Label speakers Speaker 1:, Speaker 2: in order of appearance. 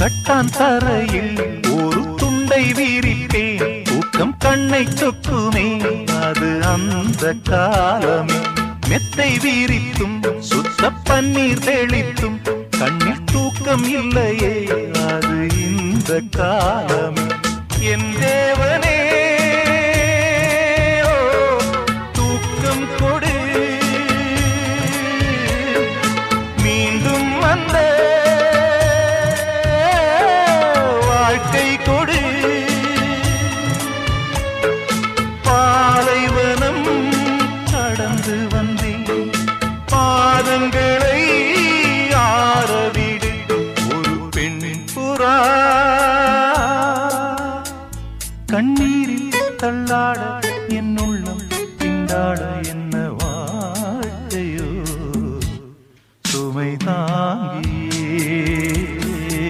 Speaker 1: கட்டான் தரையில் ஒரு துண்டை வீரிப்பேன் தூக்கம் கண்ணை சொக்குமே அது அந்த காலமே மெத்தை வீரித்தும் சுத்த பன்னீர் தெளித்தும் கண்ணில் தூக்கம் இல்லையே அது இந்த காலமே என் தேவனே தூக்கம் கொடு மீண்டும் அந்த வாழ்க்கை கொடு பாலைவனம் கடந்து வந்தேன் பாதங்களை ஆரவிடு ஒரு பெண்ணின் புறா கண்ணீரில் தள்ளாட என் உள்ளம் திண்டாட